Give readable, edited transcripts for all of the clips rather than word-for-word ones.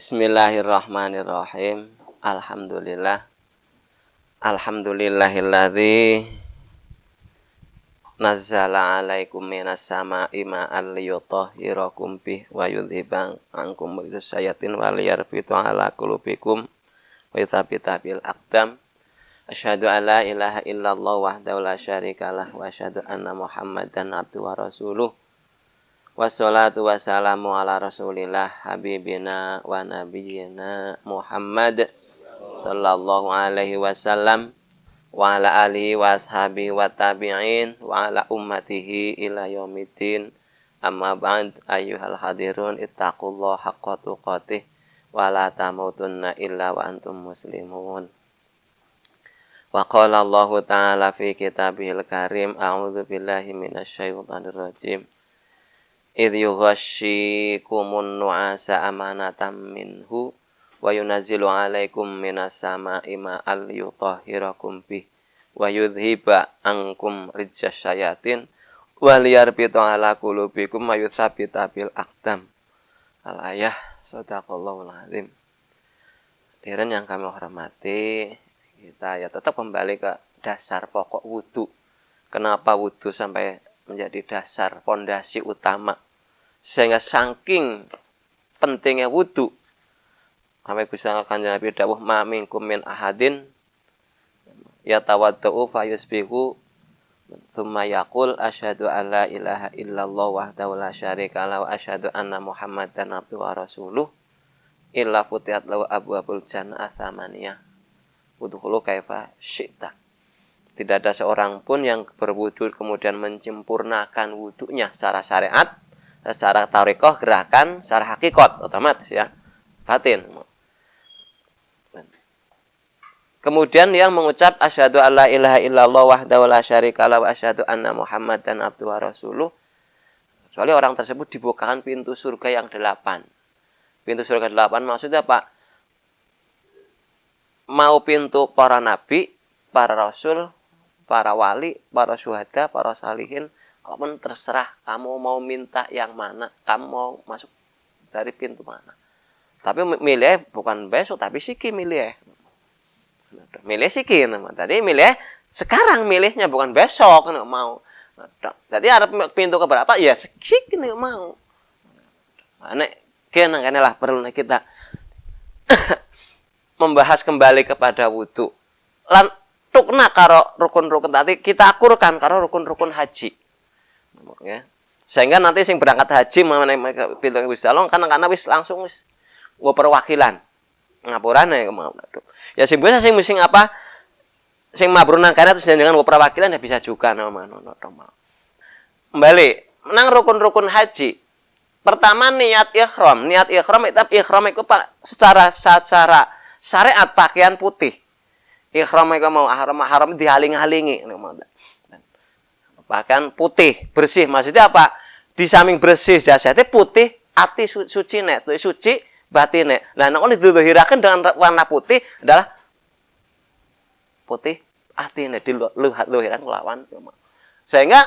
Bismillahirrahmanirrahim. Alhamdulillah. Alhamdulillahilladzi nazzala alaikum minas sama'i ma'an liyutahhirakum bih wa yudhiba ankum rijsayatin wa liyarbitu ala qulubikum wa yuthabbita bil aqdam. Asyhadu an la ilaha illallah wahdahu la syarikalah wa asyhadu anna Muhammadan abduhu wa rasuluh. Wassalatu wassalamu ala rasulillah habibina wa nabiyyina Muhammad sallallahu alaihi wasallam wa ala alihi wa ashabihi wa tabi'in wa ala ummatihi ila yaumiddin. Amma ba'd, ayyuhal hadirun ittaqullaha haqqa tuqatih wa la tamutunna illa wa antum muslimun. Wa qala Allahu ta'ala fi kitabihil karim, a'udzu billahi minasyaitonir rajim. Idh yughashshikumun nu'asa amanatan minhu wa yunazzilu 'alaikum minas sama'i ma'an liyutahhirakum bih wa yudhiba ankum rijsas syayatin wa liyarbitu 'ala qulubikum wa yutsabbita bil aqdam. Al-ayah, shadaqallahul azim. Hadirin yang kami hormati, kita ya tetap kembali ke dasar pokok wudu. Kenapa wudu sampai menjadi dasar pondasi utama? Sehingga saking pentingnya wudu, sampai Gusti Kanjeng Nabi dawuh ma minkum min ahadin yatawaddau fa yusbihu tsumma yaqul asyhadu alla ilaha illallah wahdahu la syarika lahu wa asyhadu anna Muhammadan abduhu wa rasuluh illa futihat lahu abwabul jannah tsamaniyah udkhulu kaifa syi'ta. Tidak ada seorang pun yang berwudu kemudian menyempurnakan wudunya secara syariat, secara tarekoh gerakan, secara hakikat otomatis ya, batin. Kemudian yang mengucap asyhadu alla ilaha illallah wahdahu la syarika lahu wa asyhadu anna Muhammadan abduhu wa rasuluh. Soalnya orang tersebut dibukakan pintu surga yang 8. Pintu surga 8 maksudnya apa? Mau pintu para nabi, para rasul, para wali, para syuhada, para salihin, apapun terserah kamu mau minta yang mana, kamu mau masuk dari pintu mana. Tapi milih bukan besok, tapi siki milih. Milih siki, tadi milih sekarang, milihnya bukan besok, nggak mau. Jadi ada pintu keberapa? Ya siki nggak mau. Nek kena lah perlu kita membahas kembali kepada wudu. Lan tukna karo rukun-rukun tadi kita akurkan karo rukun-rukun haji. Ya. Sehingga nanti sing berangkat haji mengenai pintu Gusti Allah karena wis langsung wis perwakilan ngapurane mau. Ya sing biasa sing mesti apa? Sing mabrur nang kana terus dengan perwakilan ya bisa juga nama. Kembali nang rukun-rukun haji. Pertama niat ihram. Niat ihram itu Pak secara syariat pakaian putih. Ihram itu mau haram dihaling-halingi. Pakaian putih, bersih. Maksudnya apa? Di samping bersih jasadnya putih, ati suci nek, suci batine. Nah, nek didhahiraken dengan warna putih adalah putih atine diluhiran kelawan. Sehingga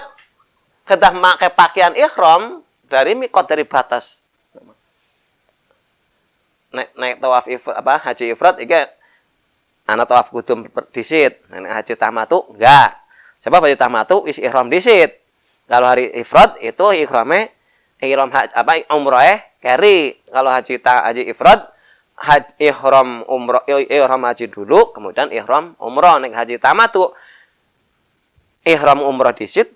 kedah pakai pakaian ihram dari mikot dari batas. Naik tawaf haji ifrad iki ana tawaf kudum disit. Nek haji tamatu enggak. Sebab haji tamatu is ihram disit. Kalau hari ifrad itu ihram umrah keri. Kalau haji ifrad ihram umrah ihram haji dulu, kemudian ihram umrah. Nek haji tamatu ihram umrah disit,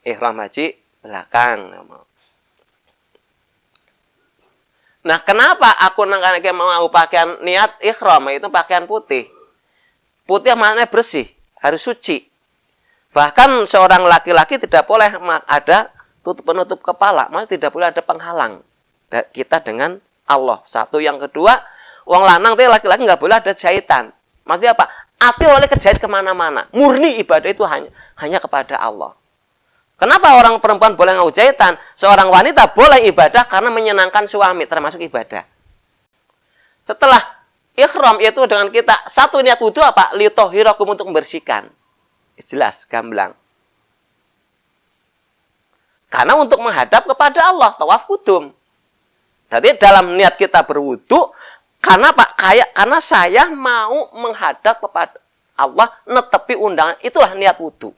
ihram haji belakang. Nah, kenapa aku mau pakaian niat ihram itu pakaian putih? Putih maknanya bersih, harus suci. Bahkan seorang laki-laki tidak boleh ada penutup kepala, maksudnya tidak boleh ada penghalang kita dengan Allah. Satu, yang kedua, wong lanang tuh laki-laki nggak boleh ada jahitan. Maksudnya apa? Ati oleh kejahit kemana-mana. Murni ibadah itu hanya kepada Allah. Kenapa orang perempuan boleh ngau jahitan? Seorang wanita boleh ibadah karena menyenangkan suami, termasuk ibadah. Setelah ihram yaitu dengan kita satu niat wudu apa? Liyutahhirakum, untuk membersihkan. Jelas, gamblang. Karena untuk menghadap kepada Allah, tawaf kudum. Jadi dalam niat kita berwudu, karena karena saya mau menghadap kepada Allah, netepi undangan, itulah niat wudu.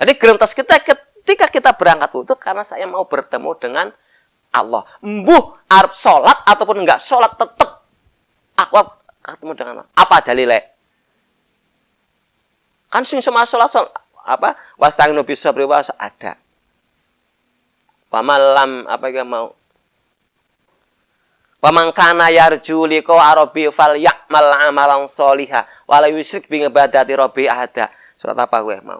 Jadi gerintas kita ketika kita berangkat wudu karena saya mau bertemu dengan Allah. Mbuh arep salat ataupun enggak salat, tetap aku ketemu dengan Allah. Apa dalile? Kan sing semua salat apa? Wasta'inu bis-sabri ada. Pamalam apa yang mau? Pamangkana yarju liqa arabi fal ya'mal amalan sholiha wala yusyrik bi ibadati rabbi ahada. Surat apa gue mau?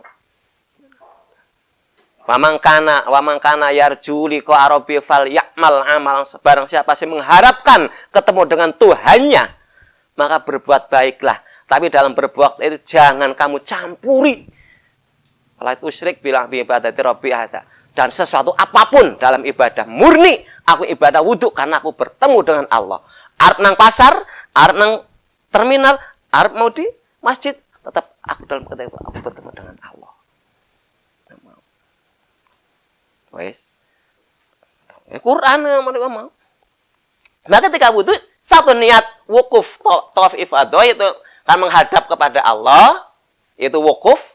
Pamangkana yarju liqa arabi fal ya'mal amalan, barang siapa sih mengharapkan ketemu dengan Tuhannya, maka berbuat baiklah. Tapi dalam berbuat itu jangan kamu campuri. Wala yusyrik bilang bi ibadati rabbi ahada. Dan sesuatu apapun dalam ibadah murni, aku ibadah wudhu karena aku bertemu dengan Allah. Arep nang pasar, arep nang terminal, arep mau di masjid, tetap aku dalam ketika aku bertemu dengan Allah. Wes, Quran yang mau. Nah ketika wudhu, satu niat wukuf, tawaf ifadah itu kan menghadap kepada Allah, itu wukuf.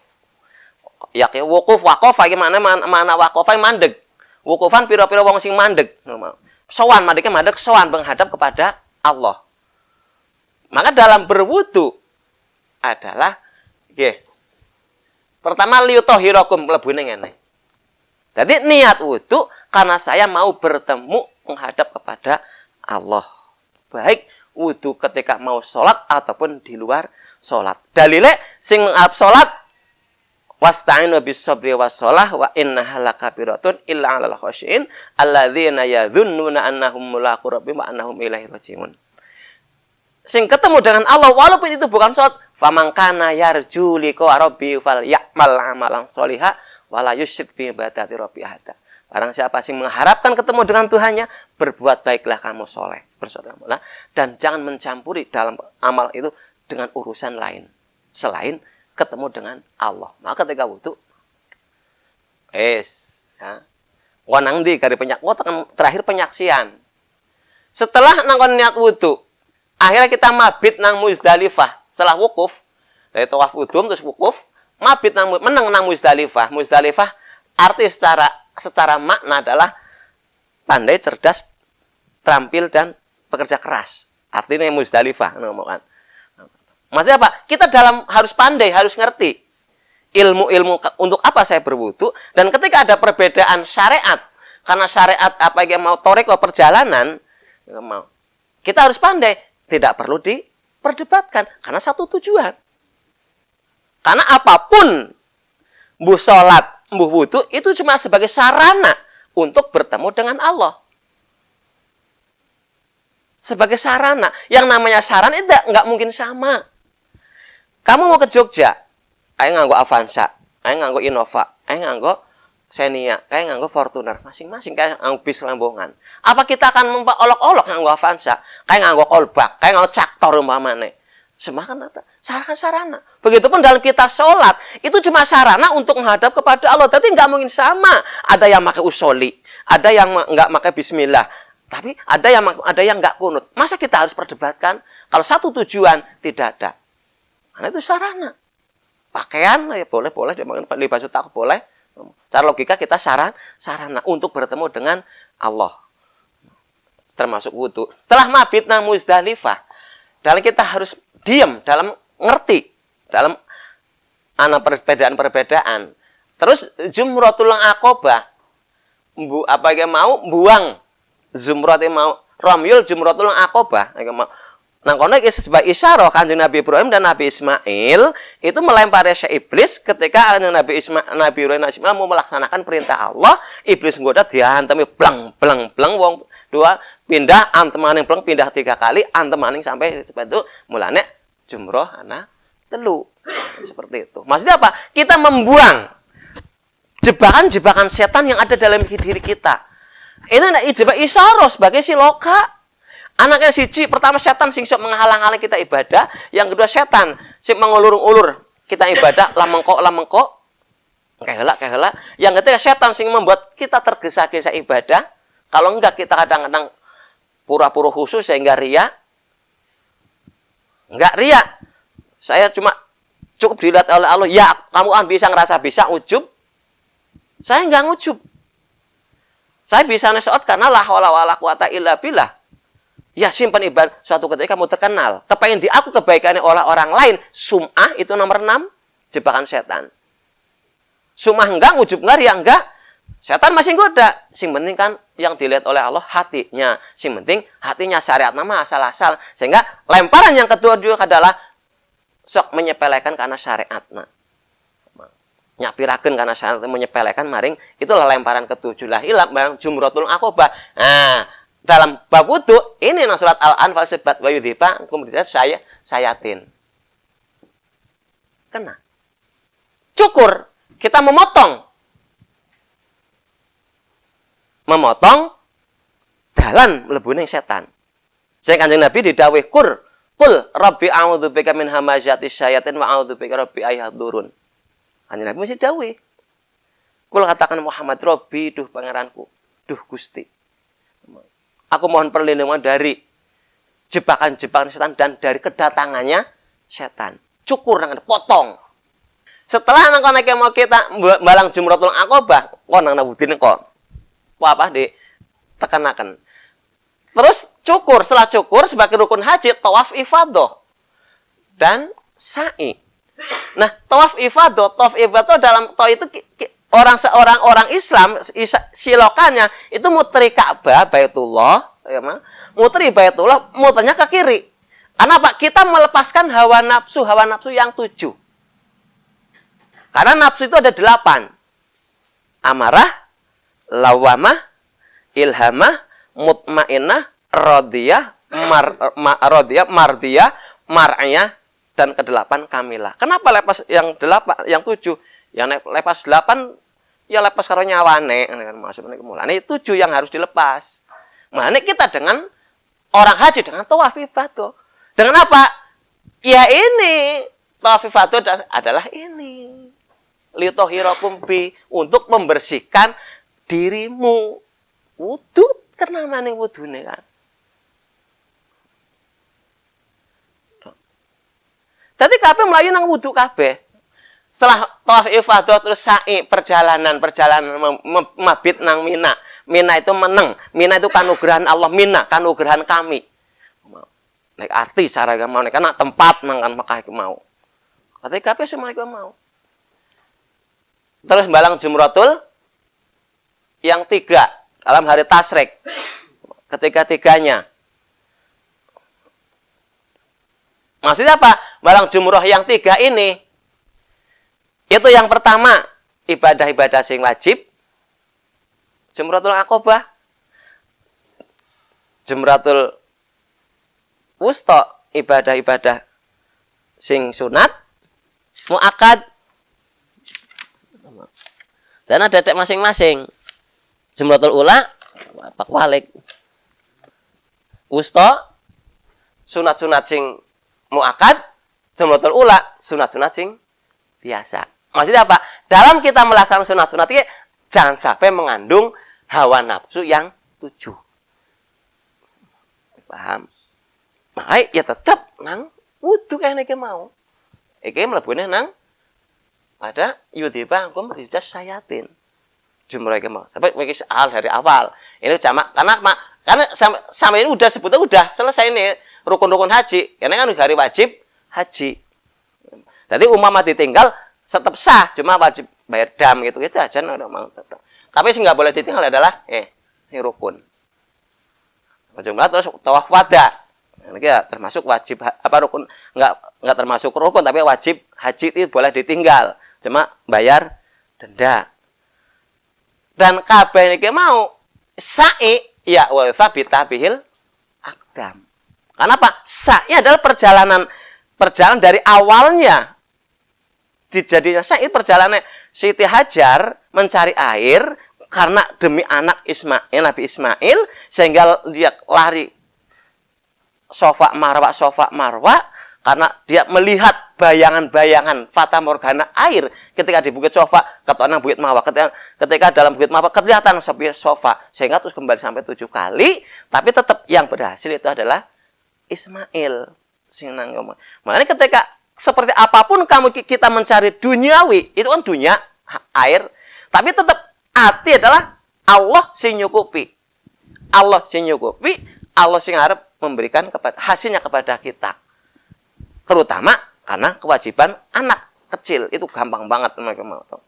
Ya ke wukuf wakof gimana mana wakof mandeg. Wukufan pira-pira wong sing mandeg. Sowan mandege mandeg sowan menghadap kepada Allah. Maka dalam berwudu adalah nggih. Pertama liyutahhirakum mlebune ngene. Jadi niat wudu karena saya mau bertemu menghadap kepada Allah. Baik wudu ketika mau sholat ataupun di luar sholat. Dalile sing mengarep sholat wasta'inu bis-sabri was-shalah wa innaha lakabiratun illa 'alal khashiin alladzina yadhunnuna annahum mulaqu rabbihim wa annahum ilaihi raji'un. Sing ketemu dengan Allah walaupun itu bukan salat, famangkana yarju liqa rabbi fal ya'mal 'amalan sholiha wa la yusyrik bi ibadati rabbi ahada. Barang siapa sing mengharapkan ketemu dengan Tuhannya, berbuat baiklah kamu soleh, bersaudara, dan jangan mencampuri dalam amal itu dengan urusan lain selain ketemu dengan Allah. Maka ketika wudu ya. Wanang di kari terakhir penyaksian. Setelah nangkon niat wudu, akhirnya kita mabit nang Muzdalifah setelah wukuf. Dari tawaf wudu terus wukuf, mabit menang nang Muzdalifah. Muzdalifah arti secara makna adalah pandai, cerdas, terampil dan bekerja keras. Artinya Muzdalifah ngomongan. Maksudnya apa? Kita harus pandai, harus ngerti ilmu-ilmu untuk apa saya berwudu, dan ketika ada perbedaan syariat, karena syariat apa yang mau toreko perjalanan, kita harus pandai, tidak perlu diperdebatkan karena satu tujuan. Karena apapun mbuh salat, mbuh wudu itu cuma sebagai sarana untuk bertemu dengan Allah. Sebagai sarana, yang namanya sarana itu enggak mungkin sama. Kamu mau ke Jogja, kayak nganggo Avanza, kayak nganggo Innova, kayak nganggo Xenia, kayak nganggo Fortuner, masing-masing kayak nganggo bis lambongan. Apa kita akan memperolok-olok nganggo Avanza, kayak nganggo Kolbak, kayak nganggo Caktor umpamane? Semakan sarana. Begitupun dalam kita sholat, itu cuma sarana untuk menghadap kepada Allah. Tapi nggak mungkin sama. Ada yang pakai usoli, ada yang nggak pakai Bismillah, tapi ada yang nggak kunut. Masa kita harus perdebatkan? Kalau satu tujuan tidak ada. Karena itu sarana. Pakaian ya boleh dia pakai baju tak boleh. Secara logika kita sarana untuk bertemu dengan Allah. Termasuk wudu. Setelah mabit nang Muzdalifah, dalam kita harus diam, dalam ngerti, dalam perbedaan. Terus Jumratul Aqabah, apa yang mau buang Jumrat yang mau Ramyul Jumratul Aqabah, mau. Nah, kono iki sebagai isyarah Kanjeng Nabi Ibrahim dan Nabi Ismail itu melempari iblis ketika Nabi Ibrahim dan Ismail mau melaksanakan perintah Allah, iblis nggoda diantemi blang wong dua pindah antemaning blang pindah 3 kali antemaning sampai seperti itu mulane jumroh ana telu. Seperti itu. Maksudnya apa? Kita membuang jebakan-jebakan setan yang ada dalam diri kita. Ini ndak ijabah isyarah sebagai siloka. Anaknya siji, pertama setan sing sok menghalang-halang kita ibadah, yang kedua setan sing mengulur-ulur kita ibadah, lamengkok, kayak hela. Yang ketiga setan sing membuat kita tergesa-gesa ibadah, Kalau enggak kita kadang-kadang pura-pura khusyuk sehingga ria. Enggak ria. Saya cuma cukup dilihat oleh Allah. Ya, kamu kan bisa ngerasa bisa ujub. Saya enggak ngujub. Saya bisa nasihat karena la haula wala quwata illa billah. Ya, simpan ibadah suatu ketika kamu terkenal. Kepengen diaku kebaikannya oleh orang lain. Sum'ah itu nomor 6. Jebakan setan. Sum'ah enggak, ujub enggak, ria enggak. Setan masih goda. Sing penting kan yang dilihat oleh Allah hatinya. Sing penting hatinya syariat nama asal-asal. Sehingga lemparan yang kedua juga adalah sok menyepelekan karena syariat. Nyapiraken karena syariat menyepelekan maring. Itulah lemparan ketujuh. Lah hilap barang jumratul aqobah. Nah, dalam bab wudu ini nang surat Al-Anfal sebat wa yudhiba kemudian sayatin. Kena. Cukur. Kita memotong dalan mlebune setan. Saya Kanjeng Nabi didhawuh qul rabbi a'udzubika min hamazatis syayatin wa a'udzubika rabbi ayahdurun. Kanjeng Nabi mesti dawuh. Kul katakan Muhammad Rabbi, duh pangeranku, duh Gusti. Aku mohon perlindungan dari jebakan-jebakan setan dan dari kedatangannya setan. Cukur dengan potong. Setelah nang kono mau kita balang jumratul aqobah, kok nang nabudine kok apa di tekenaken. Terus cukur, setelah cukur sebagai rukun haji tawaf ifadah dan sa'i. Nah, tawaf ifadah dalam tawaf itu orang Islam silokannya itu mutri Ka'bah Baitullah, ya, mutri Baitullah, muternya ke kiri. Karena Pak, kita melepaskan hawa nafsu yang 7. Karena nafsu itu ada 8. Amarah, lawamah, ilhamah, mutmainnah, radiyah, mardiyah, mar'iyah, dan ke-8 kamilah. Kenapa lepas yang 8, yang 7? Yang lepas 8 ya lepas karo nyawane, maksudnya mulane 7 yang harus dilepas. Mulane kita dengan orang haji dengan tawaf ifadah. Dengan apa? Ya ini tawaf ifadah adalah ini. Litohirakum bi, untuk membersihkan dirimu. Wudu karena nane wudune kan. Jadi kabeh mlayu nang wudu kabeh. Setelah tawaf ifadah terus sa'i perjalanan mabit nang Mina. Mina itu meneng. Mina itu kanugrahan Allah. Mina kanugrahan kami. Nek arti cara mau nek ana tempat nang kan Mekah iku mau. Kate kabeh semua iku mau. Terus balang jumratul yang 3 dalam hari tasyrik. Ketiga-tiganya. Maksudnya apa? Balang jumroh yang 3 ini. Itu yang pertama, ibadah-ibadah sing wajib. Jumratul aqobah. Jumratul wusta, ibadah-ibadah sing sunat. Mu'akad. Dan ada tek masing-masing. Jumratul ula, pak walik. Wusta, sunat-sunat sing mu'akad. Jumratul ula, sunat-sunat sing biasa. Maksudnya apa? Dalam kita melaksanakan sunat-sunat ini, jangan sampai mengandung hawa nafsu yang 7. Paham? Makanya ya tetap nang wudu kayak ini mau. Iki mlebune nang pada yudhiba angkum rijaz sayatin. Jumlah iki mau. Tapi iki soal dari awal. Ini jamak karena sampai ini udah sebutnya udah selesai ini rukun-rukun haji. Ini kan hari wajib haji. Jadi umpama ditinggal tetap sah, cuma wajib bayar dam gitu aja mau tetap. Tapi sih nggak boleh ditinggal adalah ini rukun. Jumlah terus tawaf wada. Ini ya termasuk wajib apa rukun nggak termasuk rukun tapi wajib haji itu boleh ditinggal. Cuma bayar denda. Dan kabeh niki mau sa'i ya wa thabita bihil aqdam. Karena apa? Sa'i adalah perjalanan dari awalnya dijadinya sa'i perjalanan Siti Hajar mencari air karena demi anak Ismail, Nabi Ismail sehingga dia lari Safa Marwa karena dia melihat bayangan-bayangan fata morgana air ketika di Bukit Sofa, ketonang Bukit Mawa, ketika dalam Bukit Mawa kelihatan sofa, sehingga terus kembali sampai 7 kali, tapi tetap yang berhasil itu adalah Ismail. Makanya ketika seperti apapun kita mencari duniawi, itu kan dunia air, tapi tetap hati adalah Allah sing nyukupi. Allah sing nyukupi, Allah sing harap memberikan hasilnya kepada kita. Terutama karena kewajiban anak kecil itu gampang banget mereka mau tahu.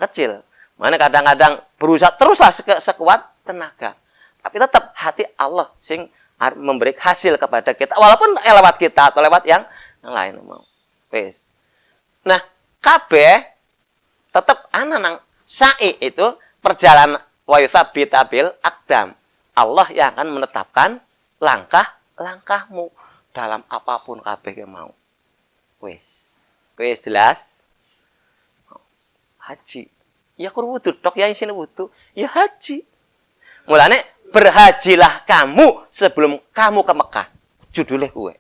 Kecil. Mana kadang-kadang berusaha teruslah sekuat tenaga. Tapi tetap hati Allah sing memberi hasil kepada kita walaupun lewat kita atau lewat yang lain mau. Wes. Nah, kabeh tetap ana nang sa'i itu perjalanan wa yuthabbita bil aqdam. Allah yang akan menetapkan langkah-langkahmu dalam apapun kabeh yang mau. Wes jelas. Haji. Ya kur wudu tok ya isine wudu. Ya haji. Mulane berhajilah kamu sebelum kamu ke Mekah. Judulnya kuwe.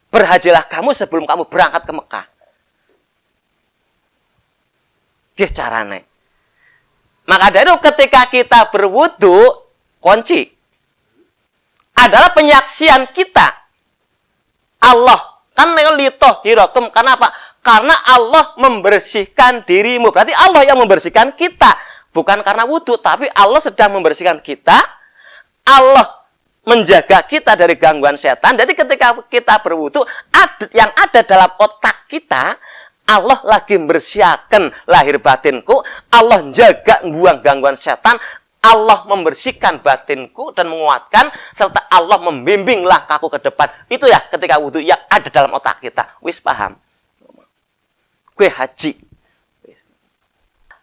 Berhajilah kamu sebelum kamu berangkat ke Mekah. Nggih carane. Maka dari itu ketika kita berwudu, kunci adalah penyaksian kita. Allah kan litohirakum. Kenapa? Karena Allah membersihkan dirimu. Berarti Allah yang membersihkan kita. Bukan karena wudu, tapi Allah sedang membersihkan kita. Allah menjaga kita dari gangguan setan. Jadi ketika kita berwudu, yang ada dalam otak kita, Allah lagi membersihkan lahir batinku. Allah jaga buang gangguan setan. Allah membersihkan batinku dan menguatkan, serta Allah membimbing langkahku ke depan. Itu ya ketika wudu yang ada dalam otak kita. Wis paham? Gue haji.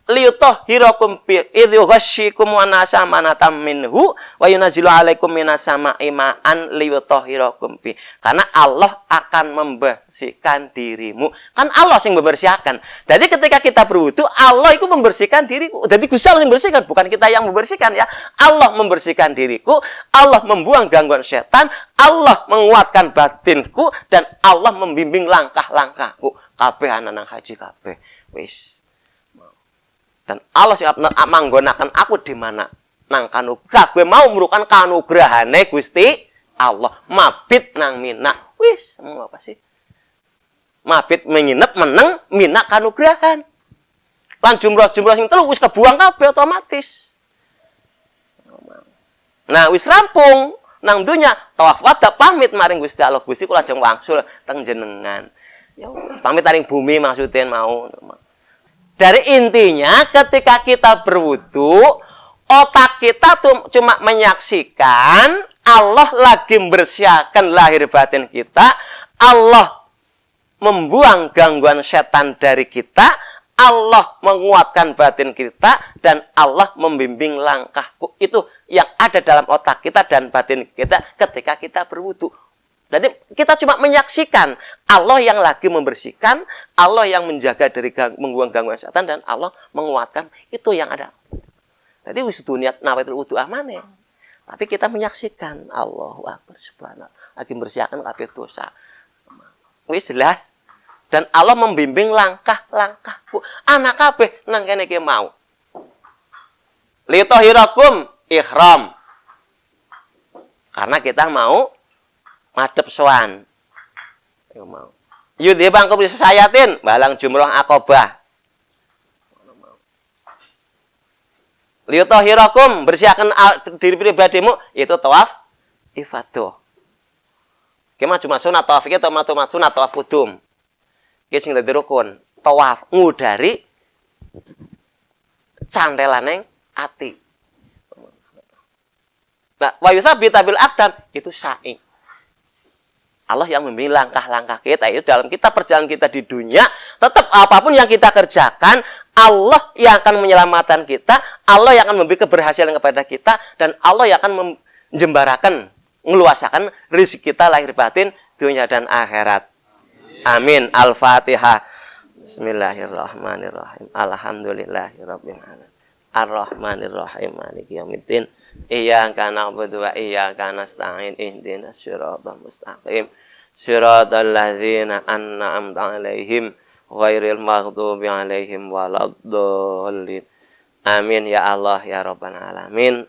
Liyutahhirakum bi idh ghasyikum wa nasamanatam minhu wa yunazzilu 'alaikum minas sama'i ma'an liyutahhirakum bi. Karena Allah akan membersihkan dirimu. Kan Allah yang membersihkan. Jadi ketika kita berwudu, Allah itu membersihkan diriku. Jadi Gusti Allah yang membersihkan, bukan kita yang membersihkan ya. Allah membersihkan diriku, Allah membuang gangguan setan, Allah menguatkan batinku, dan Allah membimbing langkah-langkahku. Kabeh ana nang haji kabeh. Wis. Dan Allah sing manggonaken aku di mana nang kanugrah. Gue mau merukan kanugrahane Gusti Allah. Mabit nang Mina. Wis, mau apa sih? Mabit menginep meneng Mina kanugrahan. Lan jumroh-jumroh sing telu wis kebuang kabeh otomatis. Nah, wis rampung nang dunya tawaf wada pamit maring Gusti Allah. Gusti kula ajeng wangsul teng jenengan. Ya pamit maring bumi maksudnya mau. Dari intinya ketika kita berwudu, otak kita cuma menyaksikan Allah lagi membersihkan lahir batin kita, Allah membuang gangguan setan dari kita, Allah menguatkan batin kita, dan Allah membimbing langkahku. Itu yang ada dalam otak kita dan batin kita ketika kita berwudu. Jadi kita cuma menyaksikan Allah yang lagi membersihkan, Allah yang menjaga dari membuang gangguan setan, dan Allah menguatkan. Itu yang ada. Jadi wisudu niat nawaitul wudu amane. Tapi kita menyaksikan Allahu Akbar subhanallah lagi membersihkan kabeh dosa. Wis jelas. Dan Allah membimbing langkah-langkahku. Anak kabeh nang kene iki mau. Litahhirakum ihram. Karena kita mau madhep sowan. Iku mau. Yudhi bangku bisa sayatin balang jumroh akobah. Liyutahhirakum bersihkan diri pribadimu itu tawaf ifadah. Kema cuma sunat tawaf iki atau sunat tawaf kudum. Iki sing dadi rukun. Tawaf ngudari cantelaneng ati. Nah, wa yuthabbita bil aqdam itu sa'i. Allah yang membimbing langkah-langkah kita. Itu dalam kita perjalanan kita di dunia, tetap apapun yang kita kerjakan, Allah yang akan menyelamatkan kita, Allah yang akan memberi keberhasilan kepada kita, dan Allah yang akan menjembarakan, meluasakan rezeki kita lahir batin, dunia dan akhirat. Amin. Al-Fatihah. Bismillahirrahmanirrahim. Alhamdulillahirabbil alamin. Ar-Rahmanirrahim. Maliki yaumiddin. Iyyaka na'budu wa iyyaka nasta'in. Ihdinas siratal mustaqim. siratal ladzina an'amta 'alaihim ghairil maghdubi 'alaihim waladdallin. Amin ya Allah ya rabbal alamin.